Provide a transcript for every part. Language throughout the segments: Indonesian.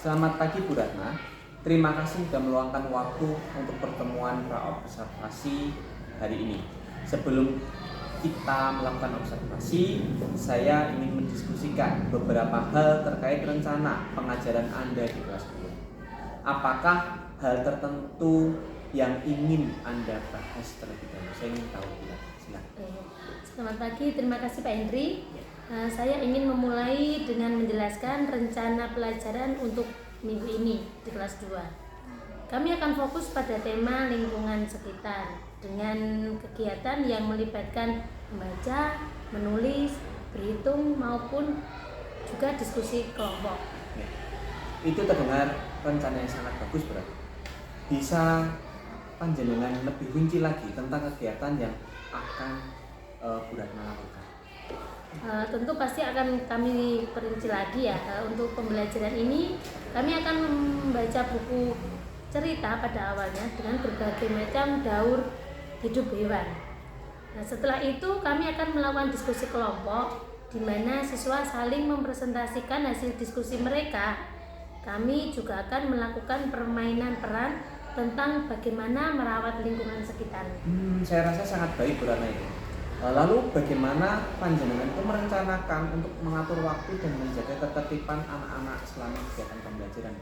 Selamat pagi Bu Ratna. Terima kasih sudah meluangkan waktu untuk pertemuan praobservasi hari ini. Sebelum kita melakukan observasi, saya ingin mendiskusikan beberapa hal terkait rencana pengajaran Anda di kelas 2. Apakah hal tertentu yang ingin Anda bahas terlebih dahulu? Saya ingin tahu. Silakan. Selamat pagi, terima kasih Pak Hendri. Saya ingin memulai dengan menjelaskan rencana pelajaran untuk minggu ini di kelas 2. Kami akan fokus pada tema lingkungan sekitar dengan kegiatan yang melibatkan membaca, menulis, berhitung maupun juga diskusi kelompok. Itu terdengar rencana yang sangat bagus, berarti. Bisa panjenengan lebih rinci lagi tentang kegiatan yang akan Bu Ratna lakukan? Tentu pasti akan kami perinci lagi ya. Untuk pembelajaran ini kami akan membaca buku cerita pada awalnya dengan berbagai macam daur hidup hewan. Nah, setelah itu kami akan melakukan diskusi kelompok di mana siswa saling mempresentasikan hasil diskusi mereka. Kami juga akan melakukan permainan peran tentang bagaimana merawat lingkungan sekitar. Saya rasa sangat baik Bu Ratna itu. Lalu bagaimana panjenengan itu merencanakan untuk mengatur waktu dan menjaga ketertiban anak-anak selama kegiatan pembelajaran?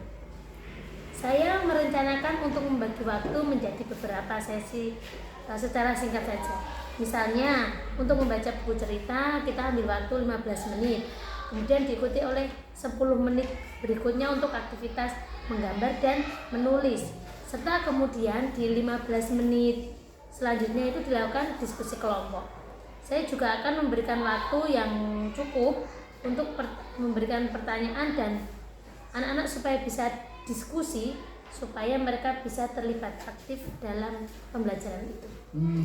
Saya merencanakan untuk membagi waktu menjadi beberapa sesi secara singkat saja. Misalnya, untuk membaca buku cerita kita ambil waktu 15 menit. Kemudian diikuti oleh 10 menit berikutnya untuk aktivitas menggambar dan menulis. Serta kemudian di 15 menit selanjutnya itu dilakukan diskusi kelompok. Saya juga akan memberikan waktu yang cukup untuk memberikan pertanyaan dan anak-anak supaya bisa diskusi, supaya mereka bisa terlibat aktif dalam pembelajaran itu.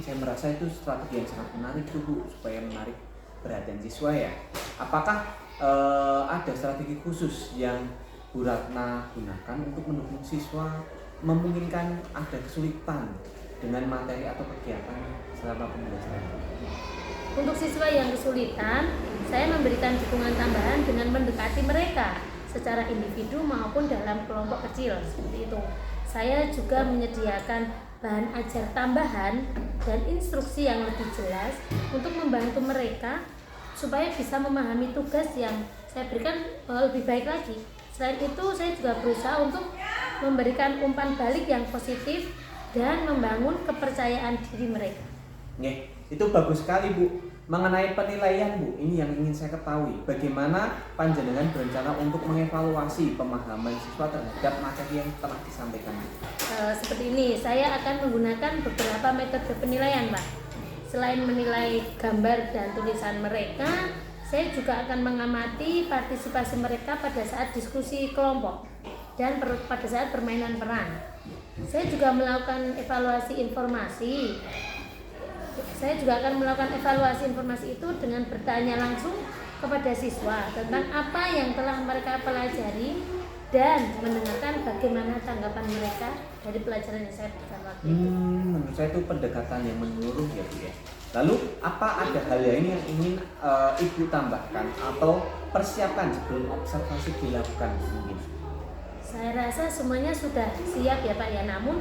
Saya merasa itu strategi yang sangat menarik tuh Bu, supaya menarik perhatian siswa ya. Apakah ada strategi khusus yang Bu Ratna gunakan untuk mendukung siswa memungkinkan ada kesulitan dengan materi atau kegiatan selama pembelajaran? Untuk siswa yang kesulitan, saya memberikan dukungan tambahan dengan mendekati mereka secara individu maupun dalam kelompok kecil, seperti itu. Saya juga menyediakan bahan ajar tambahan dan instruksi yang lebih jelas untuk membantu mereka supaya bisa memahami tugas yang saya berikan lebih baik lagi. Selain itu, saya juga berusaha untuk memberikan umpan balik yang positif dan membangun kepercayaan diri mereka. Itu bagus sekali Bu. Mengenai penilaian Bu, ini yang ingin saya ketahui. Bagaimana panjenengan berencana untuk mengevaluasi pemahaman siswa terhadap materi yang telah disampaikan Bu? Seperti ini, saya akan menggunakan beberapa metode penilaian Pak. Selain menilai gambar dan tulisan mereka, saya juga akan mengamati partisipasi mereka pada saat diskusi kelompok dan pada saat permainan peran. Saya juga melakukan evaluasi informasi. Saya juga akan melakukan evaluasi informasi itu dengan bertanya langsung kepada siswa tentang apa yang telah mereka pelajari dan mendengarkan bagaimana tanggapan mereka dari pelajaran yang saya berikan waktu itu. Menurut saya itu pendekatan yang menyeluruh ya Bu ya. Lalu apa ada hal lain yang ingin Ibu tambahkan atau persiapkan sebelum observasi dilakukan mungkin? Saya rasa semuanya sudah siap ya Pak ya, namun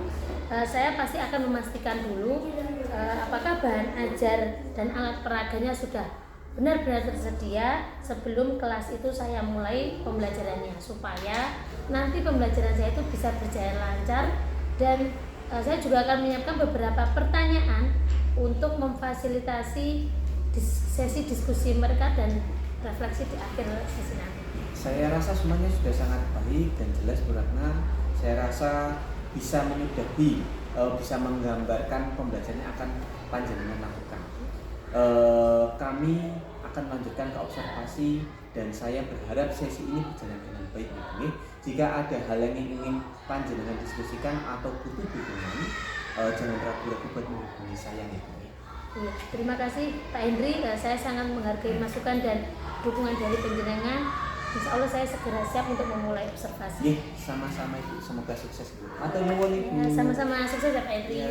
saya pasti akan memastikan dulu apakah bahan ajar dan alat peraganya sudah benar-benar tersedia sebelum kelas itu saya mulai pembelajarannya, supaya nanti pembelajaran saya itu bisa berjalan lancar. Dan saya juga akan menyiapkan beberapa pertanyaan untuk memfasilitasi sesi diskusi mereka dan refleksi di akhir sesi nanti. Saya rasa semuanya sudah sangat baik dan jelas Bu Ratna. Saya rasa bisa menyudahi, bisa menggambarkan pembelajaran yang akan panjenengan lakukan. Kami akan melanjutkan ke observasi dan saya berharap sesi ini berjalan dengan baik. Jika ada hal yang ingin panjenengan diskusikan atau butuh dukungan, jangan ragu-ragu buat menghubungi saya ya. Iya, terima kasih Pak Hendri. Saya sangat menghargai masukan dan dukungan dari panjenengan. Insya Allah saya segera siap untuk memulai observasi. Sama-sama Ibu, semoga sukses Ibu. Matur nuwun Ibu. Sama-sama sukses ya Pak Hendri.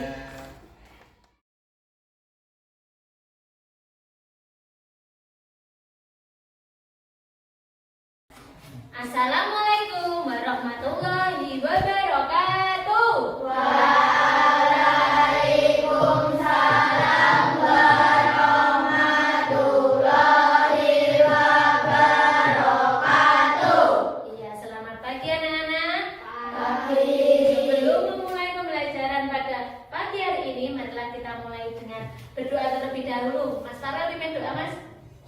Assalamualaikum warahmatullahi wabarakatuh. Waalaikumsalam warahmatullahi wabarakatuh. Iya, selamat pagi anak-anak. Pagi. Sebelum memulai pembelajaran pada pagi hari ini, marilah kita mulai dengan berdoa terlebih dahulu. Mas Farel pimpin doa, Mas.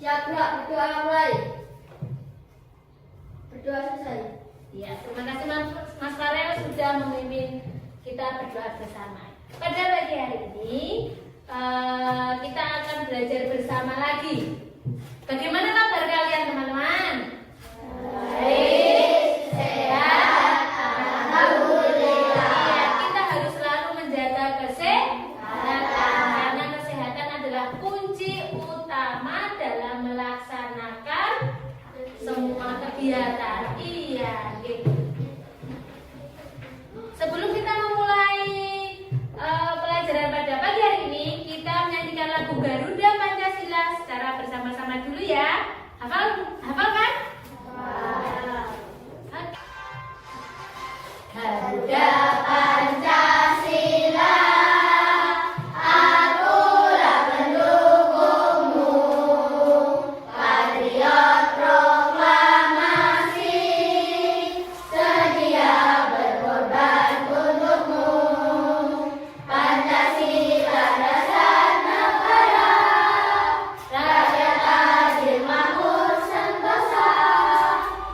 Siap, Kak. Berdoa mulai. Berdoa selesai. Iya, terima kasih Mas Farel sudah memimpin kita berdoa bersama. Pada pagi hari ini kita akan belajar bersama lagi. Bagaimana kabar kalian teman-teman? Baik, sehat, alhamdulillah. Iya, kita harus selalu menjaga kesehatan karena kesehatan adalah kunci utama dalam melaksanakan semua kegiatan. Iya, gitu. Sebelum kita memulai pelajaran pada pagi hari ini, kita menyanyikan lagu Garuda Pancasila secara bersama-sama dulu ya. Hafal kan? Garuda Pancasila, akulah pendukungmu, patriot proklamasi, sedia berkorban untukmu. Pancasila dasar negara, rakyat adil makmur sentosa,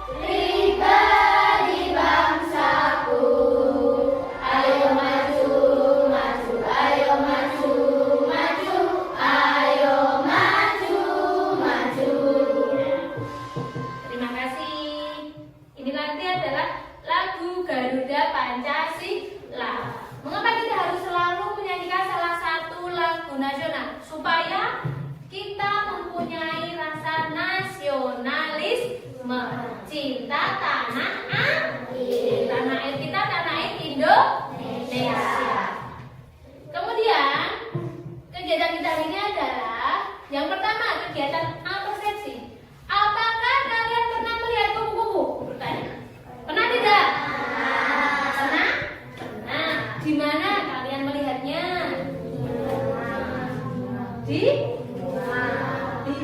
pribadi bangsaku. Ayo maju, maju, ayo maju, maju, ayo maju, maju. Terima kasih. Ini nanti adalah lagu Garuda Pancasila. Mengapa kita harus selalu menyanyikan salah satu lagu nasional? Supaya kita mempunyai rasa nasionalisme, cinta tanah air. Tanah air kita, tanah air Indonesia. Kemudian kegiatan kita hari ini adalah yang pertama, kegiatan persepsi. Apakah kalian pernah melihat kupu-kupu? Bertanya. Pernah tidak? Pernah? Pernah. Di mana kalian melihatnya?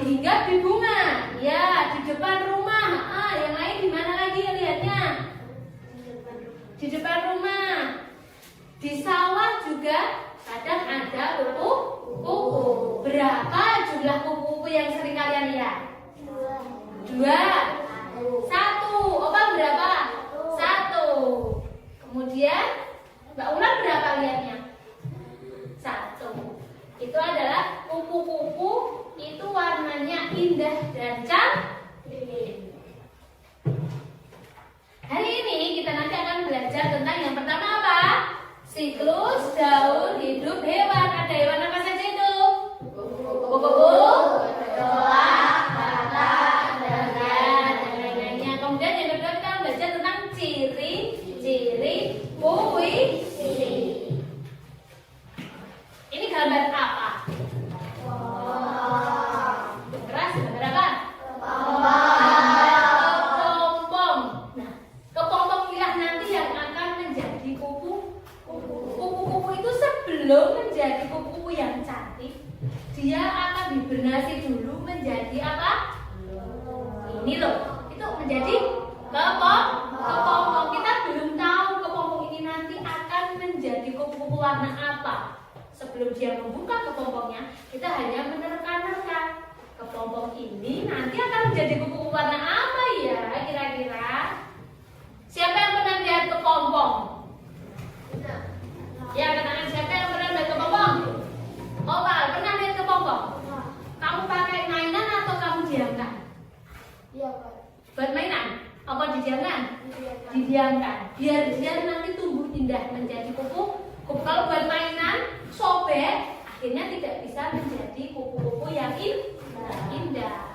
Hingga di bunga. Ya, di depan rumah. Yang lain di mana lagi lihatnya? Di depan rumah. Di sawah juga kadang ada kupu-kupu. Berapa jumlah kupu-kupu yang sering kalian lihat? 2, 1. Opa berapa? 1. Kemudian Mbak Ulan berapa lihatnya? 1. Itu adalah kupu-kupu, itu warnanya indah dan cantik. Hari ini kita nanti akan belajar tentang yang pertama apa? Siklus daur hidup hewan. Ada hewan apa saja itu? Kupu-kupu, Doa, kata, dan lain-lainnya. Kemudian yang kedua kita akan belajar tentang ciri-ciri puisi. Ini gambar apa? Keras, gambar apa? Kepompong. Nah, kepompong inilah nanti yang akan menjadi kupu-kupu itu sebelum menjadi kupu-kupu yang cantik, dia akan dibernasi dulu menjadi apa? Ini loh, itu menjadi kepompong. Kita belum tahu kepompong ini nanti akan menjadi kupu-kupu warna apa. Sebelum dia membuka kepompongnya, kita hanya menerka-nerka. Kepompong ini nanti akan menjadi kupu-kupu warna apa ya kira-kira? Siapa yang pernah lihat kepompong? Ya, katakan siapa yang pernah lihat kepompong? Opal, pernah lihat kepompong? Kamu pakai mainan atau kamu diamkan? Iya, Pak. Buat mainan? Apa didiamkan? Didiamkan. Biar dia nanti tumbuh indah menjadi kupu. Kalau buat mainan, sobek, akhirnya tidak bisa menjadi kupu-kupu yang indah.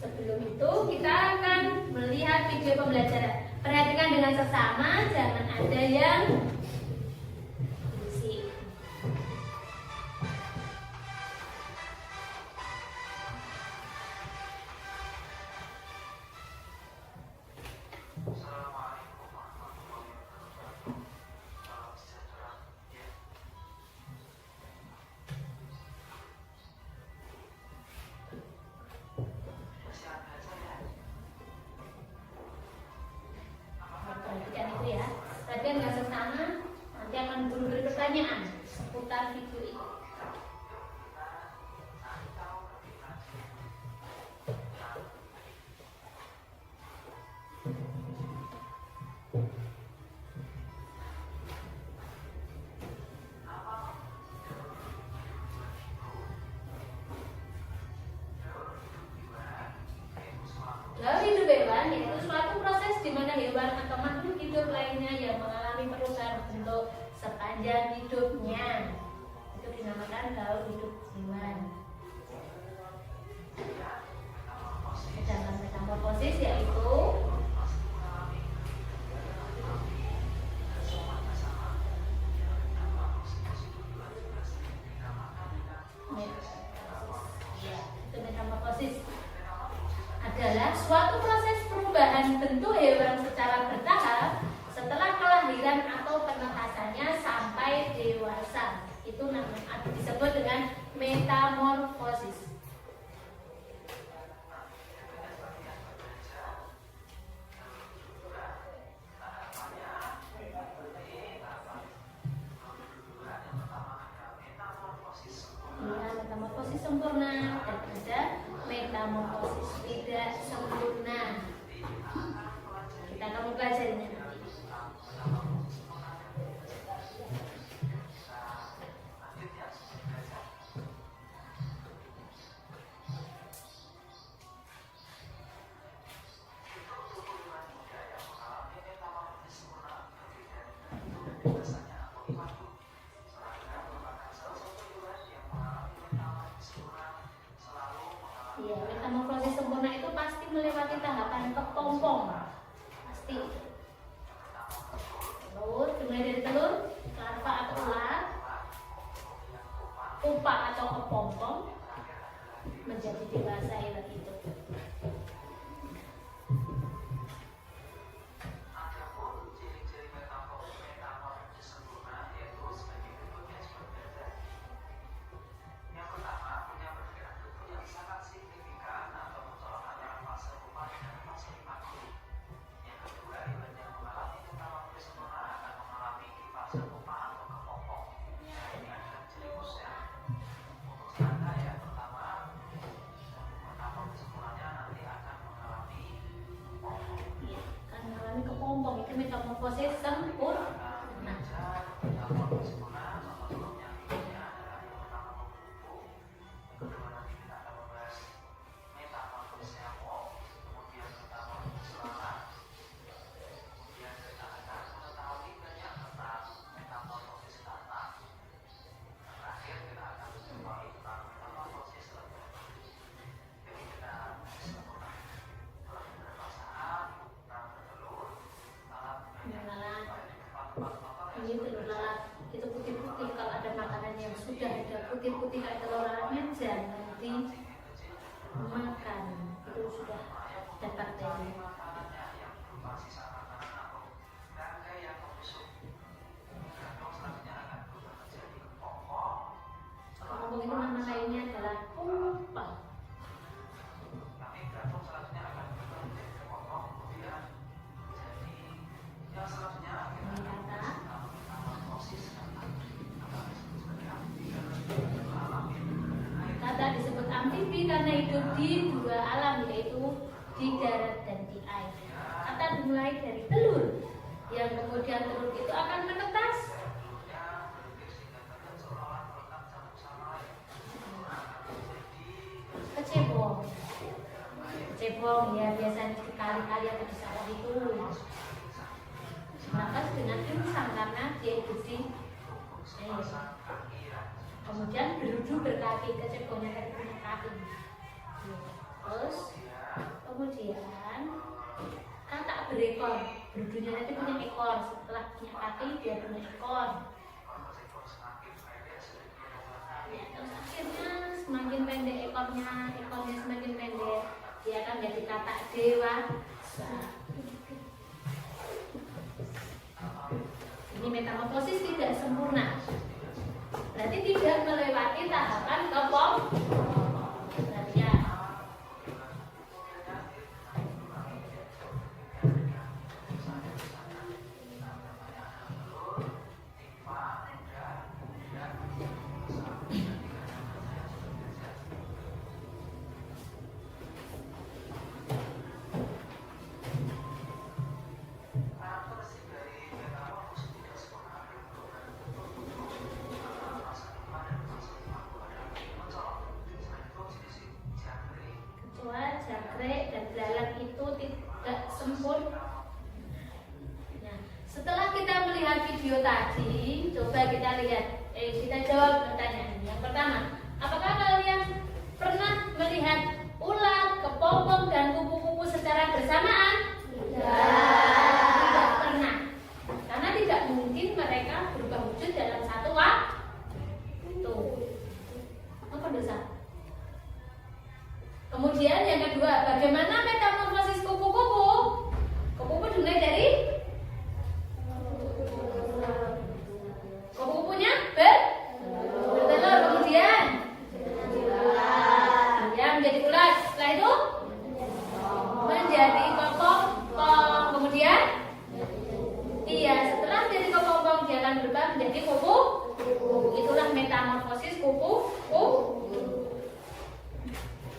Sebelum itu kita akan melihat video pembelajaran. Perhatikan dengan sesama, jangan ada yang berisik. Perhatikan itu ya. Perhatikan nggak sesama, nanti akan beri pertanyaan seputar video itu. Lalu hidup hewan yaitu suatu proses di mana hewan atau makhluk hidup lainnya yang mengalami perubahan bentuk sepanjang hidupnya. Itu dinamakan gaul hidup hewan. Sedangkan metamorfosis yaitu metamorfosis adalah suatu proses perubahan bentuk hewan secara bertahap setelah kelahiran atau penetasannya sampai dewasa. Itu namanya disebut dengan metamorfosis. Ya, metamorfosis sempurna dan ada metamorfosis tidak sempurna. Kita akan mempelajarinya nanti. Ya, metamorfosis sempurna itu pasti melewati tahapan kepompong. Pasti. Telur, dimulai dari telur, larva atau ular, pupa atau kepompong, menjadi dewasa hewan itu. Kan mengalami kepompong itu metamorfosis sempurna. Ini telur lalat itu putih-putih. Kalau ada makanan yang sudah ada putih-putih kayak telur lalatnya, jangan dimakan. Itu sudah ada bakteri. Kepompong itu nama lainnya adalah pupa. Kata disebut amfibi karena hidup di dua alam, yaitu di darat dan di air. Kata dimulai dari telur, yang kemudian telur itu akan menetas. Kecebong. Kecebong ya biasanya di kali-kali atau di sawah itu. Menetas dengan insang karena dia hidup di air. Kemudian berudu berkaki, kecebongnya tadi punya kaki. Terus kemudian katak berekor, berudunya nanti punya ekor. Setelah punya kaki dia punya ekor. Ya, terus akhirnya semakin pendek ekornya semakin pendek, dia akan jadi katak dewasa. tidak melewati tahapan kepompong. Perhatian. Kecoa, jangkrik, dan belalang itu tidak sempurna. Nah, setelah kita melihat video tadi, coba kita lihat, kita jawab pertanyaan. Yang pertama, apakah kalian pernah melihat ular, kepompong, dan kupu-kupu secara bersamaan? Tidak pernah. Karena tidak mungkin mereka berubah wujud dalam satu waktu. Apa dosa? Kemudian yang kedua, bagaimana metamorfosis kupu-kupu? Kupu-kupu dimulai dari kupu-kupunya bertelur, kemudian ya menjadi ulat. Setelah itu menjadi kepompong, kemudian setelah menjadi kepompong dia akan berubah menjadi kupu. Itulah metamorfosis kupu-kupu.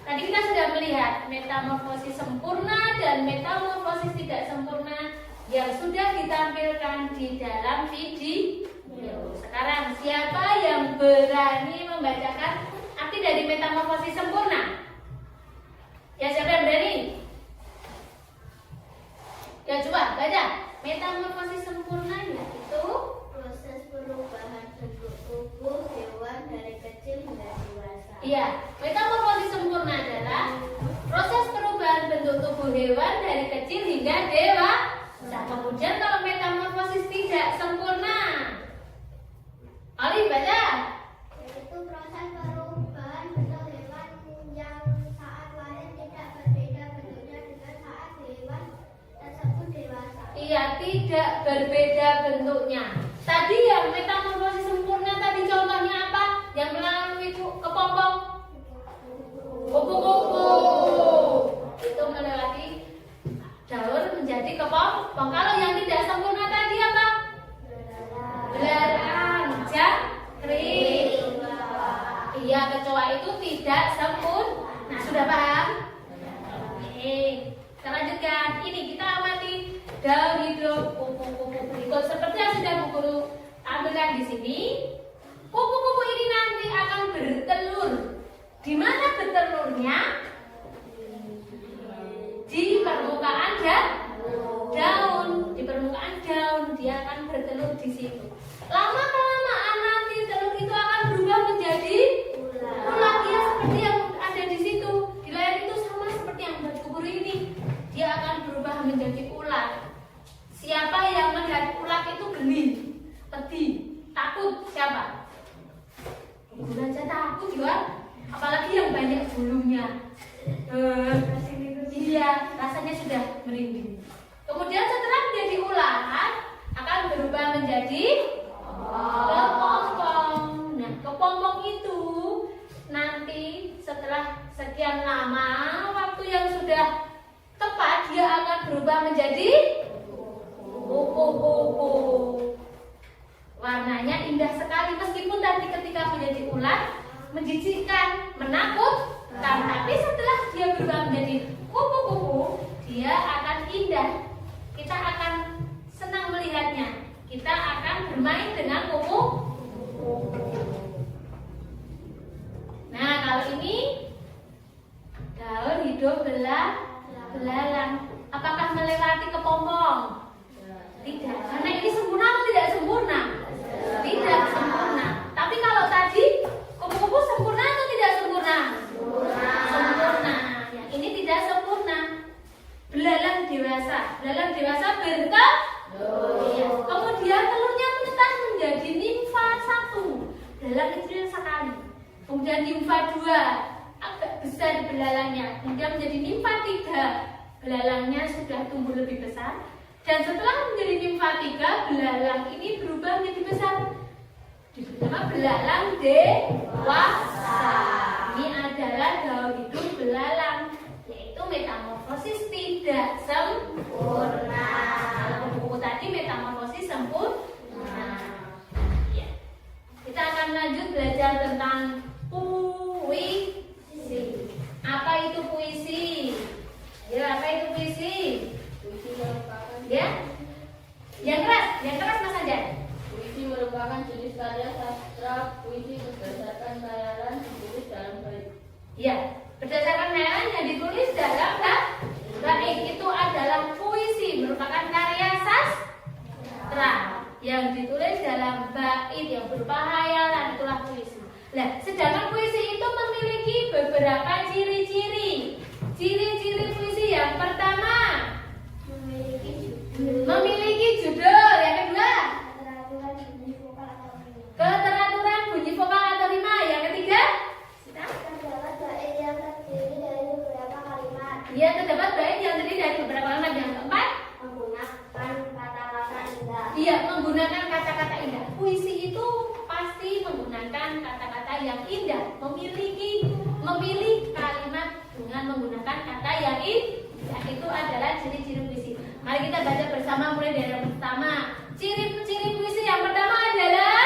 Tadi kita sudah melihat metamorfosis sempurna dan metamorfosis tidak sempurna yang sudah ditampilkan di dalam video. Sekarang siapa yang berani membacakan arti dari metamorfosis sempurna? Ya, siapa yang berani? Ya, coba baca. Metamorfosis sempurna yaitu Proses perubahan bentuk tubuh hewan dari kecil hingga dewasa. Iya, metamorfosis sempurna adalah proses perubahan bentuk tubuh hewan dari kecil hingga dewasa. Kemudian kalau metamorfosis tidak sempurna, Ali baca. Yaitu proses perubahan bentuk hewan yang saat lahir tidak berbeda bentuknya dengan saat hewan tersebut dewasa. Iya, tidak berbeda bentuknya. Tadi yang metamorfosis sempurna tadi contohnya apa? Yang melalui kepompong kupu-kupu itu melewati daun menjadi kepompong. Kalau yang tidak sempurna tadi apa? Belalang, jangkrik. Iya, kecoa itu tidak sempurna. Nah, sudah paham? Oke, kita lanjutkan. Ini kita amati daun hidup kupu-kupu berikut seperti yang sudah Bu Guru ambilkan di sini. Kupu-kupu ini nanti akan bertelur. Di mana bertelurnya? Di permukaan daun. Di permukaan daun dia akan bertelur di situ. Lama kelamaan nanti telur itu akan berubah menjadi ulat. Dia seperti yang ada di situ. Di layar itu sama seperti yang buat Bu Guru ini. Dia akan berubah menjadi ulat. Siapa yang melihat ulat itu geli, pedih, takut? Siapa? Guru aja takut juga. Apalagi yang banyak bulunya. Iya, rasanya sudah merinding. Kemudian setelah menjadi ulat akan berubah menjadi kepompong. Nah, kepompong itu nanti setelah sekian lama waktu yang sudah tepat dia akan berubah menjadi kupu-kupu. Warnanya indah sekali meskipun tadi ketika menjadi ulat menjijikkan, menakutkan, tapi setelah dia berubah menjadi kupu-kupu, dia akan indah. Kita akan senang melihatnya. Kita akan bermain dengan kupu-kupu. Nah, kalau ini daun hidup belalang. Apakah melewati kepompong? Tidak. Karena ini sempurna atau tidak sempurna? Tidak sempurna. Tapi kalau tadi kupu-kupu sempurna atau tidak sempurna? Sempurna. Yang ini tidak sempurna. Belalang dewasa. Belalang dewasa bertelur. Iya. Kemudian telurnya menetas menjadi nimfa 1. Belalang kecil sekali. Kemudian nimfa 2. Agak besar belalangnya. Kemudian menjadi nimfa 3. Belalangnya sudah tumbuh lebih besar. Dan setelah menjadi nimfa 3, belalang ini berubah menjadi besar. diberi nama belalang dewasa. Ini adalah daun hidup belalang, yaitu metamorfosis tidak sempurna. Kalau buku tadi metamorfosis sempurna. Ya. Kita akan lanjut belajar tentang puisi. Apa itu puisi? Ya, apa itu puisi? Puisi merupakan Ya, yang keras Mas Anjar. Puisi merupakan jenis karya sastra puisi berdasarkan khayalan ditulis dalam bait. Ya, berdasarkan khayalan yang ditulis dalam bait itu adalah puisi, merupakan karya sastra yang ditulis dalam bait yang berupa khayalan, itulah puisi. Nah, sedangkan puisi itu memiliki beberapa ciri-ciri. Ciri-ciri puisi yang pertama, memiliki judul. Yang kedua, keteraturan bunyi vokal atau rima. Yang ketiga, Terdapat bait yang terdiri dari beberapa kalimat. ya terdapat bait yang terdiri dari beberapa kalimat. Yang keempat, Menggunakan kata-kata indah. iya, menggunakan kata-kata indah. Puisi itu pasti menggunakan kata-kata yang indah, memilih kalimat dengan menggunakan kata yang indah. Itu adalah ciri-ciri puisi. Mari kita baca bersama mulai dari yang pertama. Ciri-ciri puisi yang pertama adalah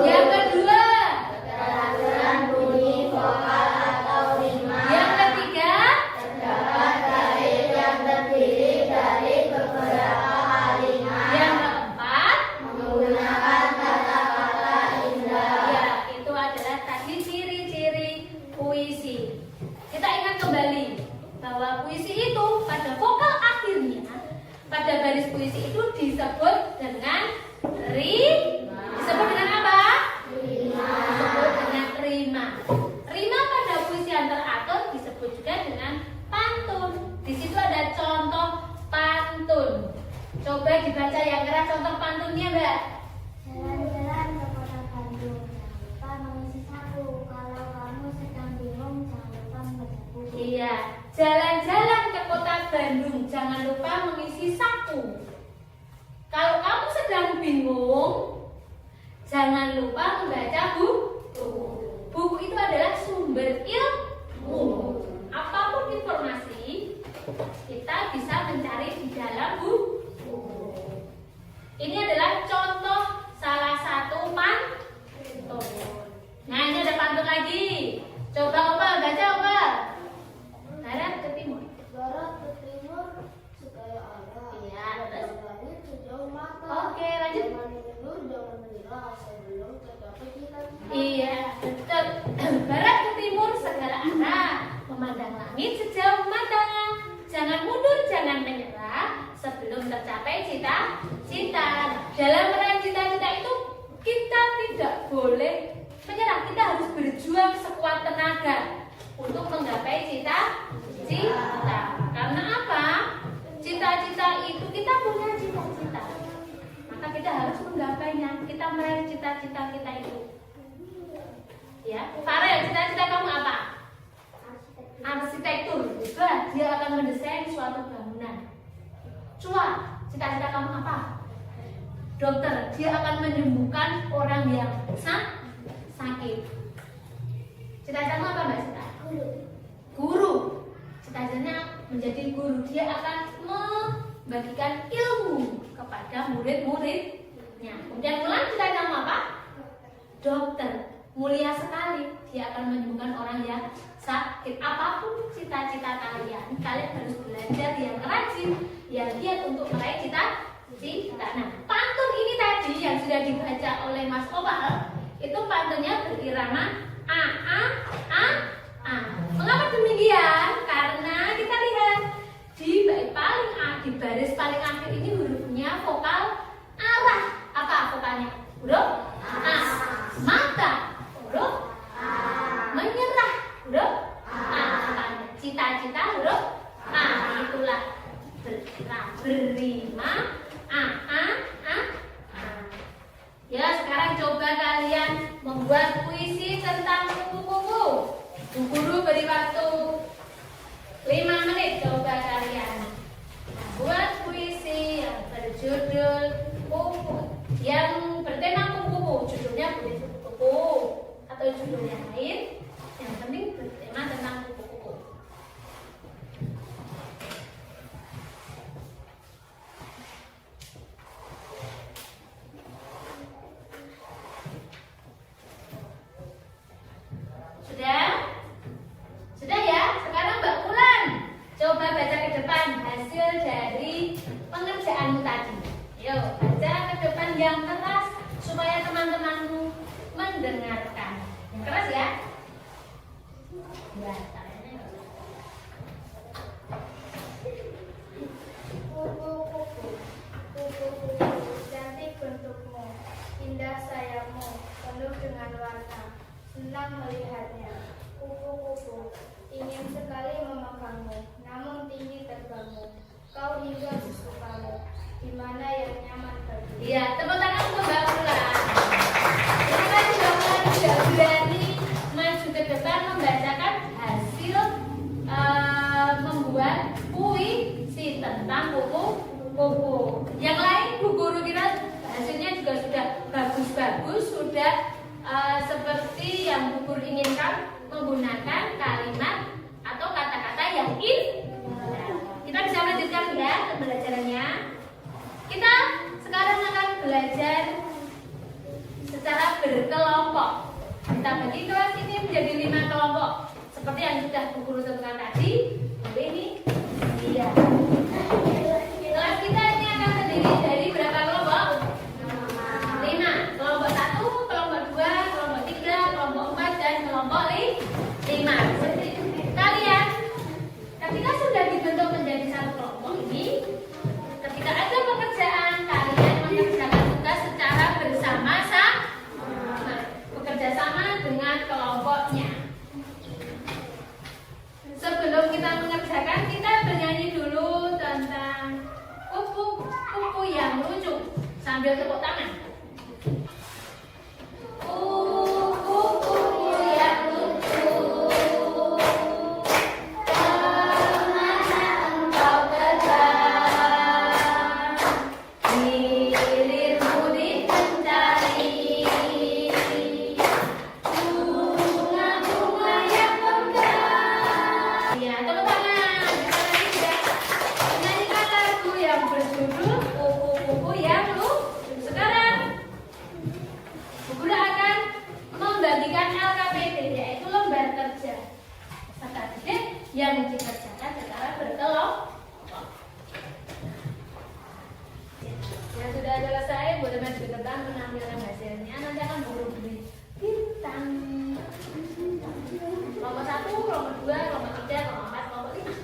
yang kedua, Keteraturan bunyi vokal atau rima. yang ketiga, Terdapat bait yang terdiri dari beberapa kalimat. yang keempat, Menggunakan kata-kata indah. ya, itu adalah tadi ciri-ciri puisi. Kita ingat kembali bahwa puisi itu pada vokal akhirnya, pada baris puisi itu disebut dengan disebut dengan apa? Disebut dengan rima. Rima pada puisi yang teratur disebut juga dengan pantun. Di situ ada contoh pantun. Coba dibaca yang keras contoh pantunnya, Mbak. Jalan-jalan ke kota Bandung. Jangan lupa mengisi saku. Kalau kamu sedang bingung, jangan lupa membaca buku. Iya, jalan-jalan ke kota Bandung, jangan lupa mengisi saku. Kalau kamu sedang bingung, jangan lupa membaca buku. Buku itu adalah sumber ilmu. Apapun informasi, kita bisa mencari di dalam buku. Ini adalah contoh salah satu pantun. Nah, ini ada pantun lagi. Coba Opal, baca Opal. Barat ke timur. Barat ke timur, segala arah. Iya, terus. Dari langit sejauh mata. Oke, lanjut. Jangan mengeluh, jangan menyerah sebelum tercapai cita-cita. Iya, betul. Barat ke timur segala arah, memandang langit sejauh mata. Jangan mundur, jangan menyerah sebelum tercapai cita-cita. Dalam meraih cita-cita itu kita tidak boleh menyerah. Kita harus berjuang sekuat tenaga untuk menggapai cita-cita. Karena apa? Cita-cita itu kita punya cita-cita. Maka kita harus menggapainya. Kita meraih cita-cita kita itu. Ya, Farel, cita-cita kamu apa? Arsitektur. Bah, dia akan mendesain suatu bangunan. Cua, cita-cita kamu apa? Dokter, dia akan menyembuhkan orang yang sakit. Cita-cita kamu apa, Mbak Sita? Guru. Cita-citanya menjadi guru. Dia akan membagikan ilmu kepada murid-muridnya. Kemudian Mulan, cita-cita kamu apa? Dokter. Mulia sekali, dia akan menyembuhkan orang yang sakit. Apapun cita-cita kalian, kalian harus belajar yang rajin, yang giat untuk meraih cita-cita. Nah, pantun ini tadi yang sudah dibaca oleh Mas Opal, itu pantunnya berirama a a a a. Mengapa demikian? Karena kita lihat di bait paling di baris paling akhir ini hurufnya vokal arah. Apa vokalnya? Huruf a. Mata. Huruf A. Menyerah. Huruf A. Cita-cita huruf A. Itulah berima A. Ya, sekarang coba kalian membuat puisi tentang kupu-kupu. Bu Guru beri waktu 5 menit. Coba kalian buat puisi yang berjudul kupu, yang bertema atau judul yang lain, yang penting bertema tentang kupu-kupu. Sudah? Sudah ya? Sekarang Mbak Mulan, coba baca ke depan hasil dari pengerjaanmu tadi. Yuk, baca ke depan yang keras supaya teman-temanmu mendengarkan. Yang keras ya? Ya, tangannya. Kupu-kupu, kupu-kupu, cantik bentukmu, indah sayapmu, penuh dengan warna, senang melihatnya. Kupu-kupu, ingin sekali memegangmu, namun tinggi terbangmu. Kau hingga sesukamu, di mana yang nyaman bagimu. Iya, tepuk tangan untuk Mbak Mulan. Terima kasih Mbak Mulan sudah berani maju ke depan membacakan hasil membuat puisi tentang kupu-kupu. Yang lain Bu Guru kira hasilnya juga sudah bagus-bagus, sudah seperti yang Bu Guru inginkan, menggunakan kalimat atau kata-kata yang indah. Kita bisa lanjutkan ya pembelajarannya. Kita sekarang akan belajar secara berkelompok. Kita bagi kelas ini menjadi 5 kelompok. Seperti yang sudah Bu Guru tentukan tadi. Ini dia. Kelas kita ini akan terdiri dari berapa kelompok? 5. Kelompok 1, kelompok 2, kelompok 3, kelompok 4, dan kelompok 5. Kalian ketika sudah dibentuk menjadi satu kelompok ini, ketika ada pekerjaan, kalian mengerjakan tugas secara bersama-sama, bekerja sama dengan kelompoknya. Sebelum kita mengerjakan, kita bernyanyi dulu tentang kupu-kupu yang lucu sambil tepuk tangan. Kupu-kupu yang lucu, kemana engkau terbang? Lirikmu dicari, bunga-bunga yang megah. Ya, tepuk tangan. Kita lagi sudah menyanyikan lagu yang berjudul Kupu-kupu yang Lucu. Sekarang Bu Guru akan membagikan LKPD, yaitu lembar kerja peserta didik yang dikerjakan secara berkelompok. Yang sudah selesai boleh maju ke depan menampilkan hasilnya. Nanti akan Bu Guru beri bintang. Kelompok 1, kelompok 2, kelompok 3, kelompok 4, kelompok 5.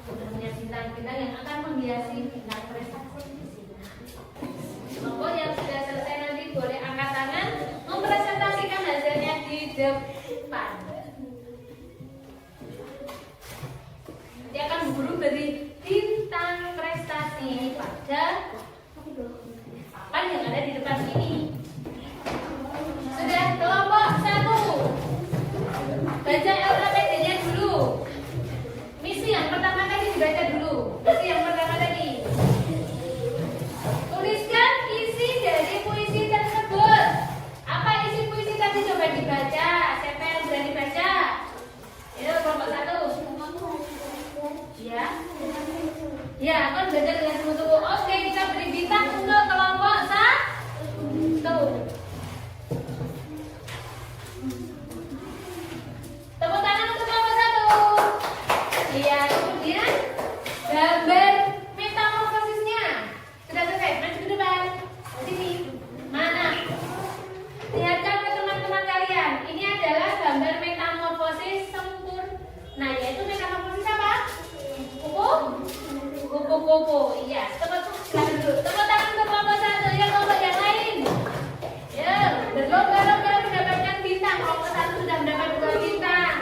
Sudah punya bintang-bintang yang akan menghiasi bintang prestasi di sini. Kelompok yang sudah selesai nanti boleh angkat tangan mempresentasikan hasilnya di depan. Nanti akan Bu Guru beri bintang prestasi pada papan yang ada di depan ini. Sudah kelompok 1. Baca LKPD-nya dulu. Misi yang pertama tadi dibaca dulu. Misi yang pertama tadi. Tuliskan isi dari puisi tersebut. Apa isi puisi tadi? Coba dibaca. Siapa yang berani baca? Itu kelompok 1. Ya. Ya, kan baca dengan sungguh-sungguh. Oke, kita beri bintang untuk kelompok 1. Tepuk tangan untuk kelompok 1. Iya, kemudian gambar metamorfosisnya sudah selesai. Maju ke depan. Sini. Mana? Lihatkan ke teman-teman kalian. Ini adalah gambar metamorfosis sempurna. Yaitu metamorfosis apa? Kupu-kupu. Iya. Silakan dulu. Tepuk tangan untuk kelompok 1. Ya, kelompok yang lain. Ya, berlomba-lomba mendapatkan bintang. Kelompok 1 sudah mendapat 2 bintang.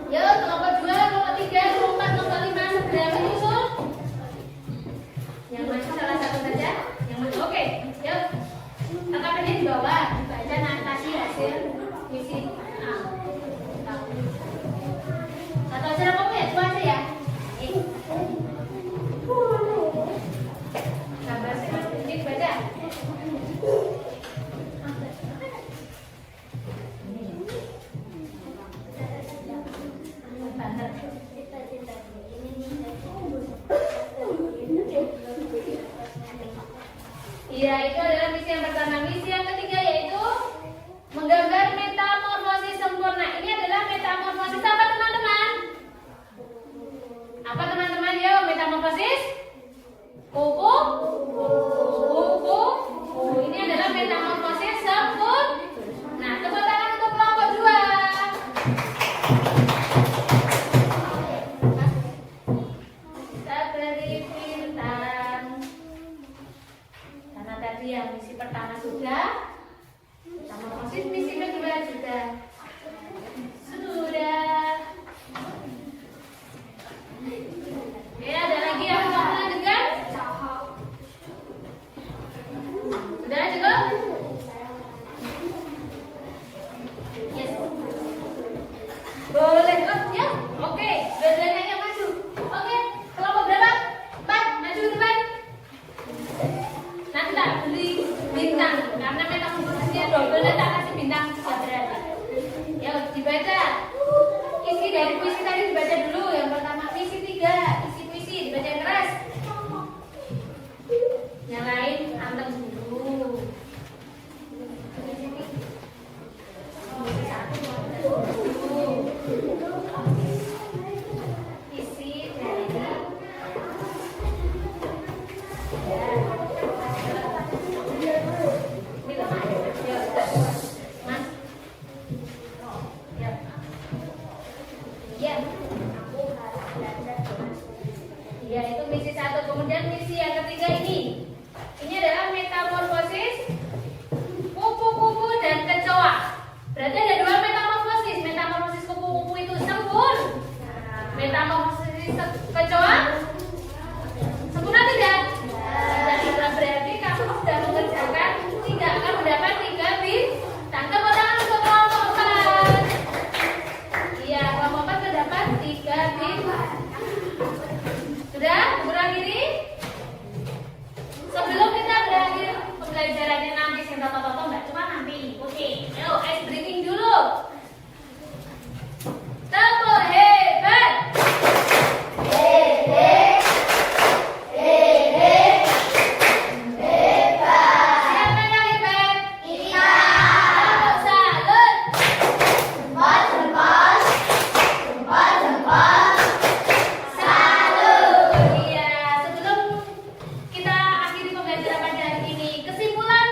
Ya, kelompok 2, kelompok 3, kelompok 4, kelompok 5 segera menyusul. Yang maju salah satu saja. Yang maju. Oke. Yuk. LKPD di bawah. Dibaca notasi hasil misi A. Atau cara kamu ya, coba aja ya. Iya, itu adalah misi yang pertama. Misi yang ketiga yaitu menggambar metamorfosis sempurna. Ini adalah metamorfosis apa teman-teman? Apa teman-teman? Yo, metamorfosis kuku. Ini adalah metamorfosis sempurna. Nah, tepuk tangan untuk kelompok 2. Kita beri bintang. Karena tadi yang misi pertama sudah, metamorfosis misi kedua sudah. Oke, ada lagi yang mau melanjutkan? Sudah cukup? Yes. Boleh, oh ya, oke. Dua-duanya yang maju. Oke, kelompok berapa? 4, maju ke depan. Nanti tak beli bintang, karena metamorfosisnya double, tak kasih bintang juga berarti. Ya, dibaca. Isi dari puisi tadi dibaca dulu. Yang pertama puisi 3, isi puisi dibaca yang keras. Yang lain anteng dulu. Isi dari Ya, itu misi 1. Kemudian misi yang ketiga ini. Ini adalah metamorfosis kupu-kupu dan kecoa. Berarti ada 2 metamorfosis. Metamorfosis kupu-kupu itu sempurna. Metamorfosis kecoa sempurna tidak? Tidak. Berarti kamu sudah mengerjakan 3, akan mendapat 3 bintang. Tepuk tangan untuk kelompok 4. Iya, kelompok 4 mendapat 3 bintang. Sudah? Kurang ini? Sebelum kita berakhir pembelajarannya nanti, saya toto-toto enggak cuma nanti. Oke, ayo ice breaking dulu. Tepuk hebat. Siapa yang hebat? Kita. Tepuk salut. Iya, sebelum kita akhiri pembelajaran pada hari ini, kesimpulan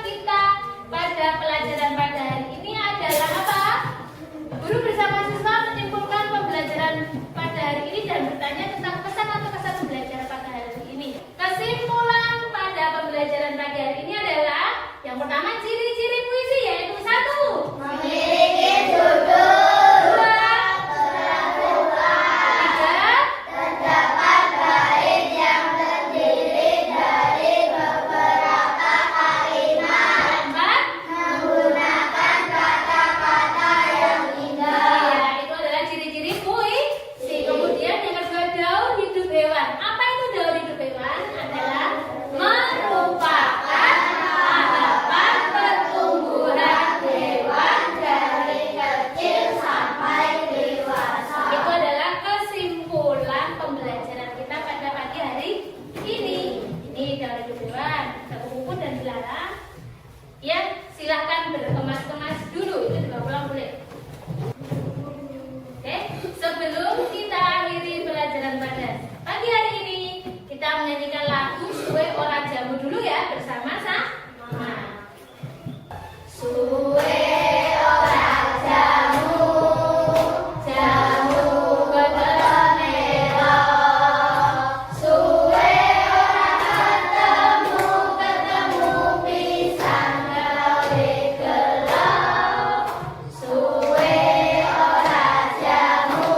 kita pada pelajaran pada hari ini adalah apa? Guru bersama siswa menyimpulkan pembelajaran pada hari ini dan bertanya tentang pesan atau kesan pembelajaran pada hari ini. Kesimpulan pada pembelajaran pada hari ini adalah yang pertama, ciri-ciri puisi yaitu 1. Memiliki judul. 2. 3. Terdapat bait yang terdiri dari beberapa kalimat. 4. Menggunakan kata-kata yang indah. Ya, itu adalah ciri-ciri puisi. Kemudian yang kedua, daun hidup hewan. Apa itu daun hidup hewan? Adalah merupakan tahapan pertumbuhan hewan dari kecil sampai dewasa. Itu adalah kesimpulan pembelajaran kita pada pagi hari ini. Ini daun hidup hewan, kupu-kupu dan belalang. Ya, silahkan berkemas-kemas dulu. Itu juga pulang boleh. Oke, sebelum kita akhiri pelajaran pada pagi hari ini, kita menyanyikan lagu Suwe Ora Jamu dulu ya bersama-sama. Suwe ora jamu, jamu ketemelo. Suwe ora ketemu, ketemu pisan gawe gelo. Suwe ora jamu,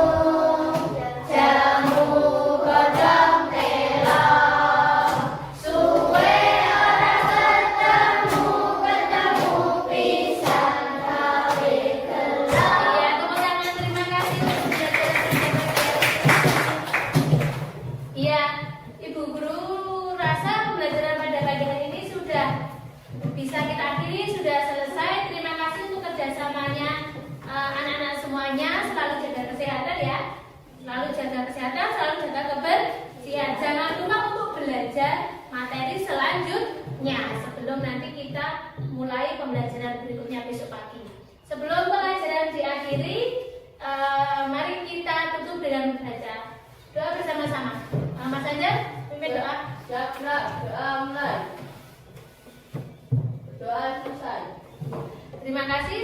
jamu godhong telo. Suwe ora ketemu, ketemu pisan gawe gelo. Iya, tepuk tangan, terima kasih untuk pembelajaran. Iya, Ibu Guru rasa pembelajaran pada pagi hari ini sudah bisa kita akhiri, sudah selesai. Terima kasih untuk kerjasamanya anak-anak semuanya. Selalu jaga kesehatan ya. Selalu jaga kesehatan, selalu jaga kebersihan. Jangan lupa untuk belajar materi materi selanjutnya sebelum nanti kita mulai pembelajaran berikutnya besok pagi. Sebelum pelajaran diakhiri, mari kita tutup dengan membaca doa bersama-sama. Mas Anjar, pimpin doa. Doa mulai. Doa selesai. Terima kasih.